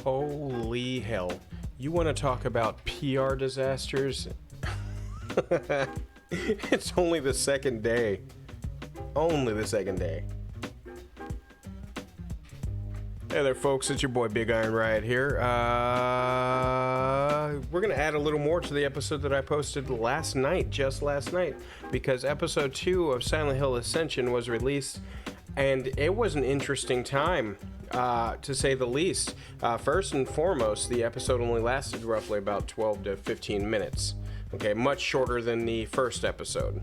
Holy hell. You want to talk about PR disasters? It's only the second day. Only the second day. Hey there, folks. It's your boy Big Iron Riot here. We're going to add a little more to the episode that I posted just last night, because episode 2 of Silent Hill Ascension was released, and it was an interesting time, to say the least. First and foremost, the episode only lasted roughly about 12 to 15 minutes. Okay, much shorter than the first episode.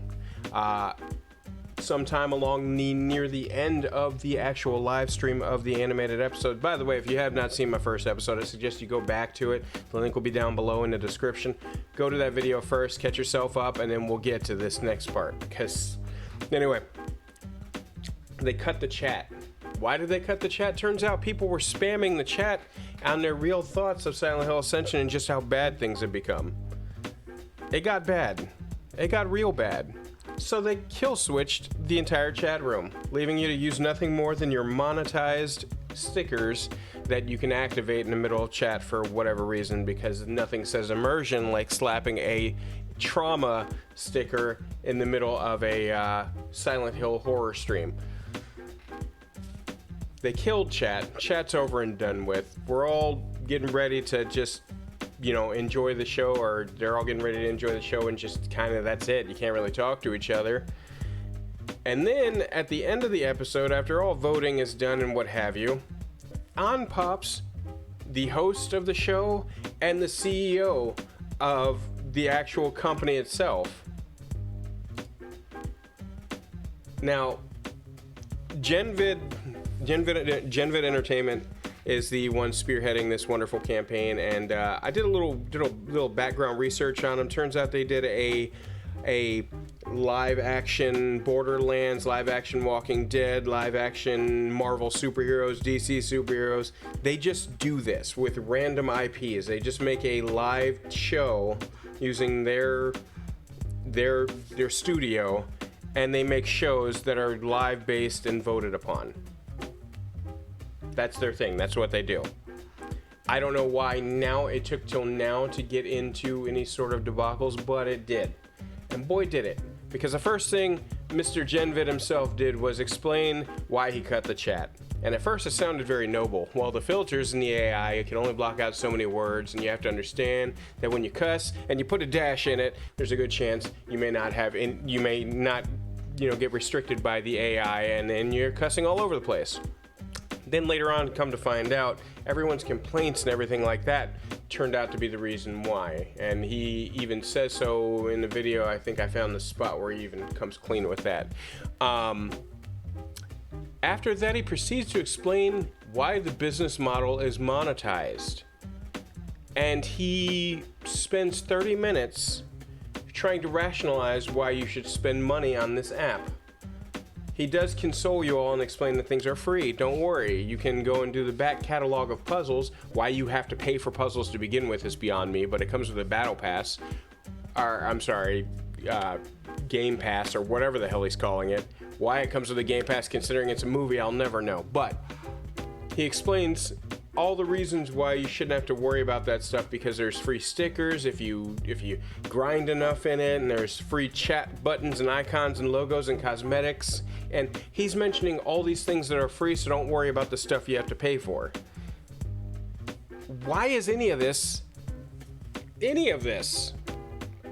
Sometime along near the end of the actual live stream of the animated episode. By the way, if you have not seen my first episode, I suggest you go back to it. The link will be down below in the description. Go to that video first, catch yourself up, and then we'll get to this next part. Because, anyway, they cut the chat. Why did they cut the chat? Turns out people were spamming the chat on their real thoughts of Silent Hill Ascension and just how bad things have become. It got bad. It got real bad. So they kill switched the entire chat room, leaving you to use nothing more than your monetized stickers that you can activate in the middle of chat for whatever reason, because nothing says immersion like slapping a trauma sticker in the middle of a Silent Hill horror stream. They killed chat. Chat's over and done with. We're all getting ready to just, enjoy the show, or they're all getting ready to enjoy the show, and just kind of that's it. You can't really talk to each other. And then at the end of the episode, after all voting is done and what have you, on pops the host of the show and the CEO of the actual company itself. Little Genvid Entertainment is the one spearheading this wonderful campaign, and I did a little background research on them. Turns out they did a live action Borderlands, live action Walking Dead, live action Marvel superheroes, DC superheroes. They just do this with random IPs. They just make a live show using their studio, and they make shows that are live based and voted upon. That's their thing. That's what they do. I don't know why it took till now to get into any sort of debacles, but it did. And boy, did it. Because the first thing Mr. Genvid himself did was explain why he cut the chat. And at first it sounded very noble. Well, the filters in the AI can only block out so many words, and you have to understand that when you cuss and you put a dash in it, there's a good chance you may not get restricted by the AI, and then you're cussing all over the place. Then later on, come to find out, everyone's complaints and everything like that turned out to be the reason why. And he even says so in the video. I think I found the spot where he even comes clean with that. After that, he proceeds to explain why the business model is monetized. And he spends 30 minutes trying to rationalize why you should spend money on this app. He does console you all and explain that things are free. Don't worry. You can go and do the back catalog of puzzles. Why you have to pay for puzzles to begin with is beyond me, but it comes with a battle pass. Game pass, or whatever the hell he's calling it. Why it comes with a game pass, considering it's a movie, I'll never know. But he explains all the reasons why you shouldn't have to worry about that stuff, because there's free stickers if you grind enough in it, and there's free chat buttons and icons and logos and cosmetics. And he's mentioning all these things that are free, so don't worry about the stuff you have to pay for. Why is any of this?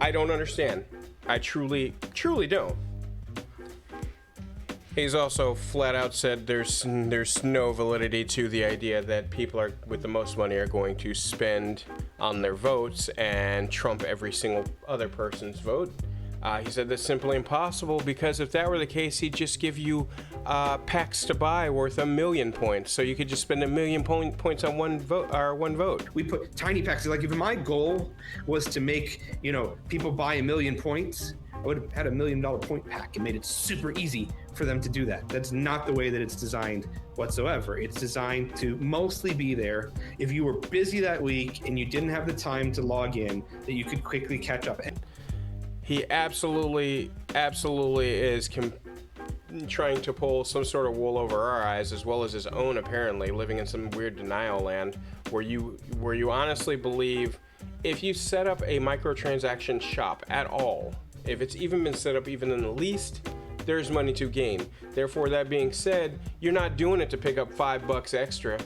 I don't understand. I truly don't. He's also flat out said there's no validity to the idea that people with the most money are going to spend on their votes and trump every single other person's vote. He said that's simply impossible, because if that were the case, he'd just give you packs to buy worth 1,000,000 points, so you could just spend 1,000,000 points on one vote. We put tiny packs. Like, if my goal was to make people buy 1,000,000 points, I would have had $1 million point pack and made it super easy for them to do that. That's not the way that it's designed whatsoever. It's designed to mostly be there if you were busy that week and you didn't have the time to log in, that you could quickly catch up. He absolutely is trying to pull some sort of wool over our eyes, as well as his own, apparently, living in some weird denial land where you honestly believe if you set up a microtransaction shop at all, if it's even been set up even in the least, there's money to gain. Therefore, that being said, you're not doing it to pick up $5 extra.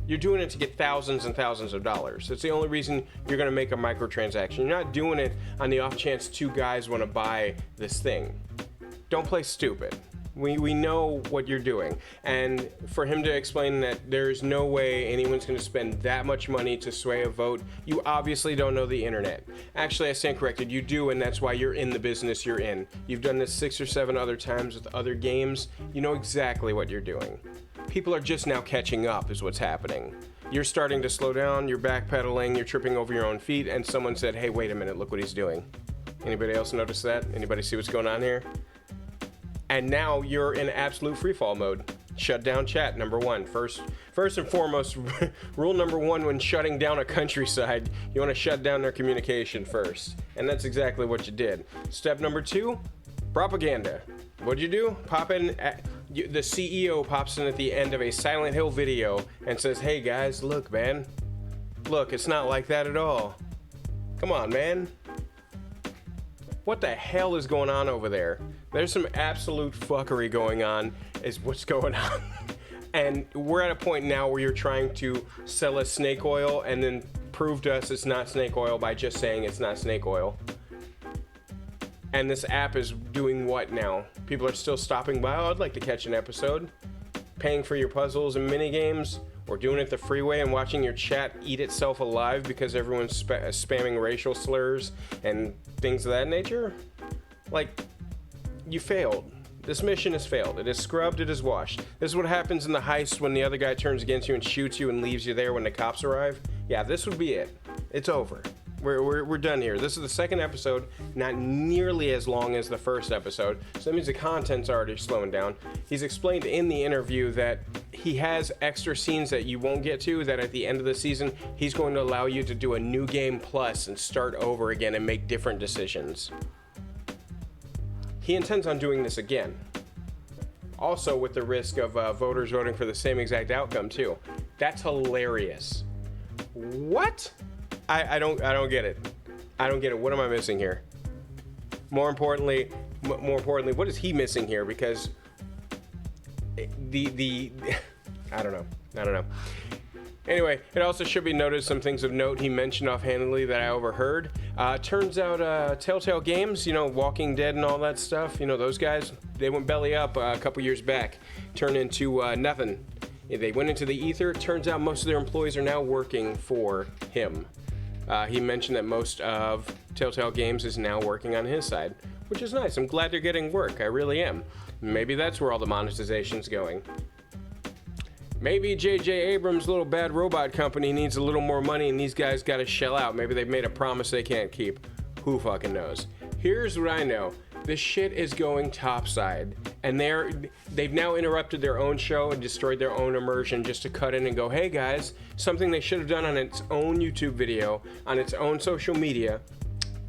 You're doing it to get thousands and thousands of dollars. That's the only reason you're gonna make a microtransaction. You're not doing it on the off chance two guys wanna buy this thing. Don't play stupid. We know what you're doing. And for him to explain that there's no way anyone's gonna spend that much money to sway a vote, you obviously don't know the internet. Actually, I stand corrected, you do, and that's why you're in the business you're in. You've done this 6 or 7 other times with other games. You know exactly what you're doing. People are just now catching up is what's happening. You're starting to slow down, you're backpedaling, you're tripping over your own feet, and someone said, hey, wait a minute, look what he's doing. Anybody else notice that? Anybody see what's going on here? And now you're in absolute freefall mode. Shut down chat, number one. First and foremost, rule number one when shutting down a countryside, you want to shut down their communication first. And that's exactly what you did. Step number 2, propaganda. What'd you do? The CEO pops in at the end of a Silent Hill video and says, hey guys, look, man. Look, it's not like that at all. Come on, man. What the hell is going on over there? There's some absolute fuckery going on, is what's going on. And we're at a point now where you're trying to sell us snake oil and then prove to us it's not snake oil by just saying it's not snake oil. And this app is doing what now? People are still stopping by, oh, I'd like to catch an episode. Paying for your puzzles and mini games, or doing it the freeway and watching your chat eat itself alive because everyone's spamming racial slurs and things of that nature. Like, you failed. This mission has failed. It is scrubbed, it is washed. This is what happens in the heist when the other guy turns against you and shoots you and leaves you there when the cops arrive. Yeah, this would be it. It's over. We're done here. This is the second episode, not nearly as long as the first episode, so that means the content's already slowing down. He's explained in the interview that he has extra scenes that you won't get to, that at the end of the season, he's going to allow you to do a new game plus and start over again and make different decisions. He intends on doing this again. Also with the risk of voters voting for the same exact outcome too. That's hilarious. What? I don't get it. I don't get it. What am I missing here? More importantly, what is he missing here? Because the I don't know. Anyway, it also should be noted some things of note he mentioned offhandedly that I overheard. Turns out Telltale Games, Walking Dead and all that stuff, those guys, they went belly up a couple years back, turned into nothing. They went into the ether. Turns out most of their employees are now working for him. He mentioned that most of Telltale Games is now working on his side, which is nice. I'm glad they're getting work. I really am. Maybe that's where all the monetization's going. Maybe J.J. Abrams' little bad robot company needs a little more money and these guys got to shell out. Maybe they've made a promise they can't keep. Who fucking knows? Here's what I know. This shit is going topside, and they've now interrupted their own show and destroyed their own immersion just to cut in and go, hey guys, something they should have done on its own YouTube video, on its own social media.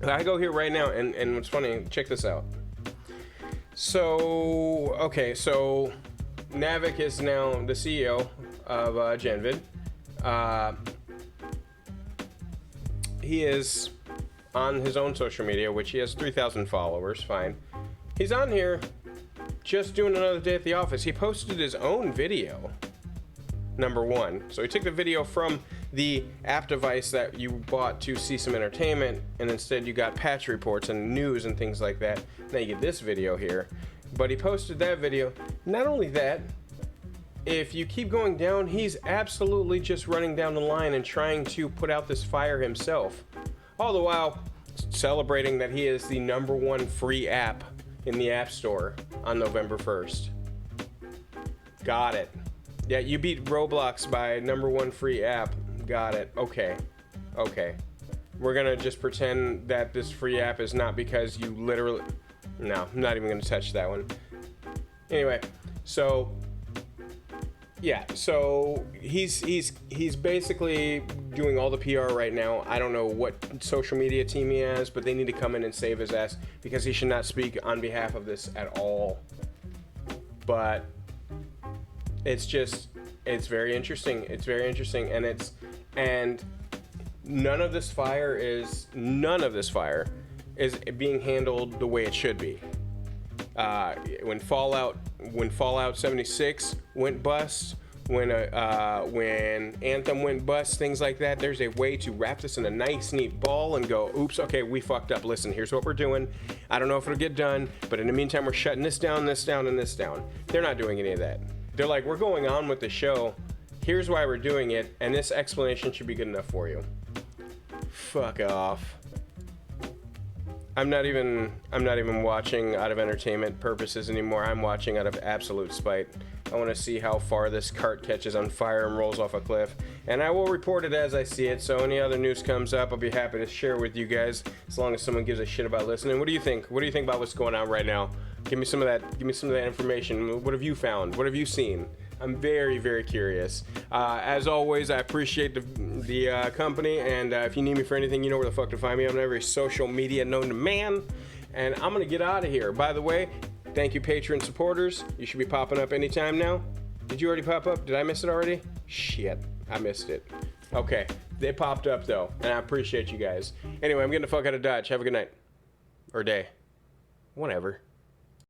I go here right now, and what's funny, check this out. So Navik is now the CEO of Genvid. He is on his own social media, which he has 3,000 followers, fine. He's on here just doing another day at the office. He posted his own video, number one. So he took the video from the app device that you bought to see some entertainment, and instead you got patch reports and news and things like that. Now you get this video here. But he posted that video. Not only that, if you keep going down, he's absolutely just running down the line and trying to put out this fire himself. All the while celebrating that he is the number one free app in the App Store on November 1st. Got it. Yeah, you beat Roblox by number one free app. Got it. Okay. We're gonna just pretend that this free app is not because you literally... No, I'm not even gonna touch that one. Anyway, so... Yeah, so he's basically doing all the PR right now. I don't know what social media team he has, but they need to come in and save his ass because he should not speak on behalf of this at all. but it's very interesting. It's very interesting, and none of this fire is being handled the way it should be. When Fallout 76 went bust, when Anthem went bust, things like that, there's a way to wrap this in a nice, neat ball and go, oops, okay, we fucked up. Listen, here's what we're doing. I don't know if it'll get done, but in the meantime, we're shutting this down, and this down. They're not doing any of that. They're like, we're going on with the show. Here's why we're doing it, and this explanation should be good enough for you. Fuck off. I'm not even watching out of entertainment purposes anymore. I'm watching out of absolute spite. I want to see how far this cart catches on fire and rolls off a cliff. And I will report it as I see it. So any other news comes up, I'll be happy to share with you guys, as long as someone gives a shit about listening. What do you think? What do you think about what's going on right now? Give me some of that. Give me some of that information. What have you found? What have you seen? I'm very, very curious. As always, I appreciate the company, and if you need me for anything, you know where the fuck to find me. I'm on every social media known to man, and I'm gonna get out of here. By the way, thank you, Patreon supporters. You should be popping up anytime now. Did you already pop up? Did I miss it already? Shit, I missed it. Okay, they popped up though, and I appreciate you guys. Anyway, I'm getting the fuck out of Dodge. Have a good night. Or day. Whatever.